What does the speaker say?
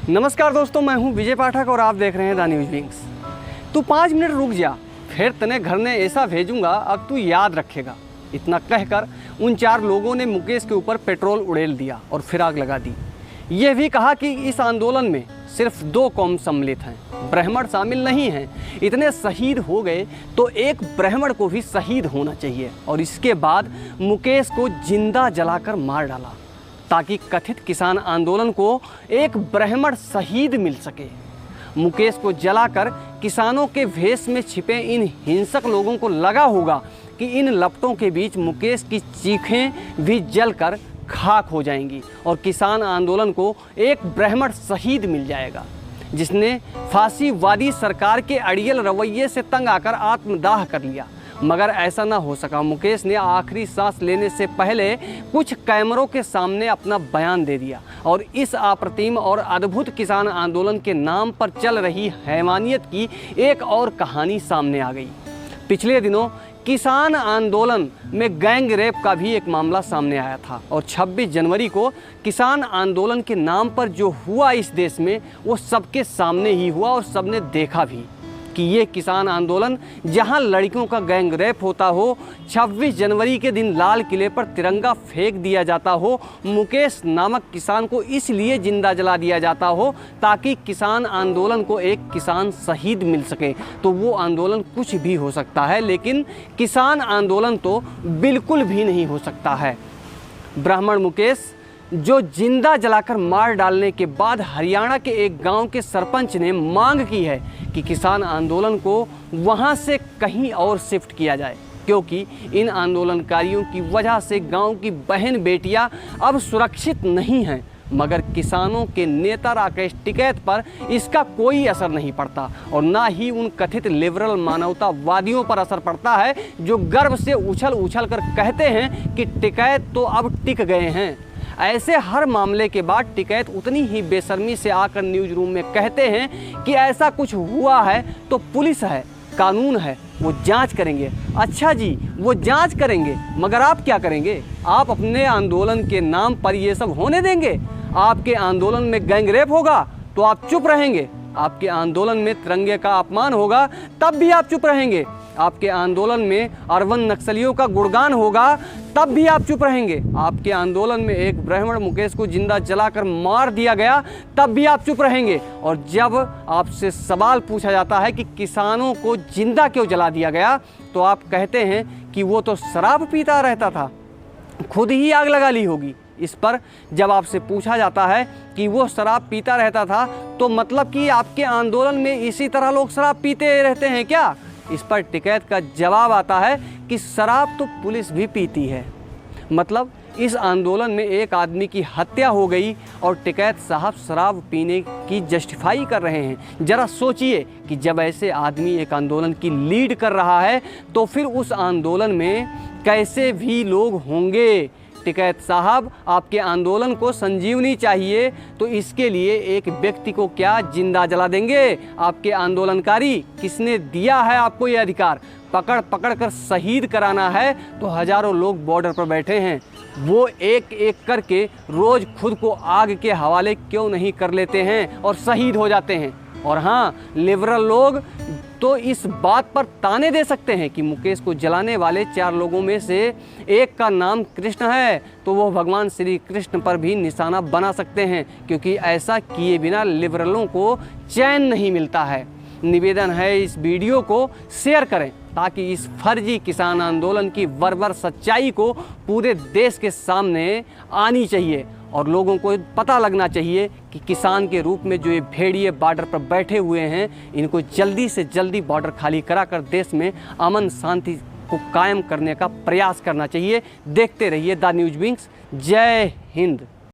नमस्कार दोस्तों, मैं हूं विजय पाठक और आप देख रहे हैं द न्यूज विंग्स। तू 5 मिनट रुक जा, फिर तने घर ने ऐसा भेजूंगा, अब तू याद रखेगा। इतना कहकर उन 4 लोगों ने मुकेश के ऊपर पेट्रोल उड़ेल दिया और फिर आग लगा दी। यह भी कहा कि इस आंदोलन में सिर्फ 2 कौम सम्मिलित हैं, ब्राह्मण शामिल नहीं हैं। इतने शहीद हो गए तो एक ब्राह्मण को भी शहीद होना चाहिए। और इसके बाद मुकेश को जिंदा जलाकर मार डाला ताकि कथित किसान आंदोलन को एक ब्राह्मण शहीद मिल सके। मुकेश को जलाकर किसानों के भेष में छिपे इन हिंसक लोगों को लगा होगा कि इन लपटों के बीच मुकेश की चीखें भी जलकर खाक हो जाएंगी और किसान आंदोलन को एक ब्राह्मण शहीद मिल जाएगा, जिसने फांसीवादी सरकार के अड़ियल रवैये से तंग आकर आत्मदाह कर लिया। मगर ऐसा ना हो सका। मुकेश ने आखिरी सांस लेने से पहले कुछ कैमरों के सामने अपना बयान दे दिया और इस अप्रतिम और अद्भुत किसान आंदोलन के नाम पर चल रही हैवानियत की एक और कहानी सामने आ गई। पिछले दिनों किसान आंदोलन में गैंग रेप का भी एक मामला सामने आया था और 26 जनवरी को किसान आंदोलन के नाम पर जो हुआ इस देश में, वो सबके सामने ही हुआ और सबने देखा भी कि ये किसान आंदोलन जहां लड़कियों का गैंग रेप होता हो, 26 जनवरी के दिन लाल किले पर तिरंगा फेंक दिया जाता हो, मुकेश नामक किसान को इसलिए जिंदा जला दिया जाता हो ताकि किसान आंदोलन को एक किसान शहीद मिल सके। तो वो आंदोलन कुछ भी हो सकता है, लेकिन किसान आंदोलन तो बिल्कुल भी नहीं हो सकता है। ब्राह्मण मुकेश जो जिंदा जलाकर मार डालने के बाद हरियाणा के एक गांव के सरपंच ने मांग की है कि किसान आंदोलन को वहां से कहीं और शिफ्ट किया जाए, क्योंकि इन आंदोलनकारियों की वजह से गांव की बहन बेटियां अब सुरक्षित नहीं हैं। मगर किसानों के नेता राकेश टिकैत पर इसका कोई असर नहीं पड़ता और ना ही उन कथित लिबरल मानवतावादियों पर असर पड़ता है जो गर्व से उछल उछल कर कहते हैं कि टिकैत तो अब टिक गए हैं। ऐसे हर मामले के बाद टिकैत उतनी ही बेशर्मी से आकर न्यूज रूम में कहते हैं कि ऐसा कुछ हुआ है तो पुलिस है, कानून है, वो जांच करेंगे। अच्छा जी, वो जांच करेंगे, मगर आप क्या करेंगे? आप अपने आंदोलन के नाम पर ये सब होने देंगे? आपके आंदोलन में गैंगरेप होगा तो आप चुप रहेंगे? आपके आंदोलन में तिरंगे का अपमान होगा तब भी आप चुप रहेंगे? आपके आंदोलन में अरवन नक्सलियों का गुणगान होगा तब भी आप चुप रहेंगे? आपके आंदोलन में एक ब्राह्मण मुकेश को जिंदा जलाकर मार दिया गया तब भी आप चुप रहेंगे? और जब आपसे सवाल पूछा जाता है कि किसानों को जिंदा क्यों जला दिया गया, तो आप कहते हैं कि वो तो शराब पीता रहता था, खुद ही आग लगा ली होगी। इस पर जब आपसे पूछा जाता है कि वो शराब पीता रहता था, तो मतलब कि आपके आंदोलन में इसी तरह लोग शराब पीते रहते हैं क्या? इस पर टिकैत का जवाब आता है कि शराब तो पुलिस भी पीती है। मतलब इस आंदोलन में एक आदमी की हत्या हो गई और टिकैत साहब शराब पीने की जस्टिफाई कर रहे हैं। ज़रा सोचिए कि जब ऐसे आदमी एक आंदोलन की लीड कर रहा है तो फिर उस आंदोलन में कैसे भी लोग होंगे। टिकैत साहब, आपके आंदोलन को संजीवनी चाहिए तो इसके लिए एक व्यक्ति को क्या जिंदा जला देंगे? आपके आंदोलनकारी, किसने दिया है आपको ये अधिकार? पकड़ पकड़ कर शहीद कराना है तो हजारों लोग बॉर्डर पर बैठे हैं, वो एक एक करके रोज खुद को आग के हवाले क्यों नहीं कर लेते हैं और शहीद हो जाते हैं? और हाँ, लिबरल लोग तो इस बात पर ताने दे सकते हैं कि मुकेश को जलाने वाले 4 लोगों में से एक का नाम कृष्ण है, तो वो भगवान श्री कृष्ण पर भी निशाना बना सकते हैं, क्योंकि ऐसा किए बिना लिबरलों को चैन नहीं मिलता है। निवेदन है, इस वीडियो को शेयर करें ताकि इस फर्जी किसान आंदोलन की बर्बर सच्चाई को पूरे देश के सामने आनी चाहिए और लोगों को पता लगना चाहिए कि किसान के रूप में जो ये भेड़िए बॉर्डर पर बैठे हुए हैं, इनको जल्दी से जल्दी बॉर्डर खाली कराकर देश में अमन शांति को कायम करने का प्रयास करना चाहिए। देखते रहिए द न्यूज विंग्स। जय हिंद।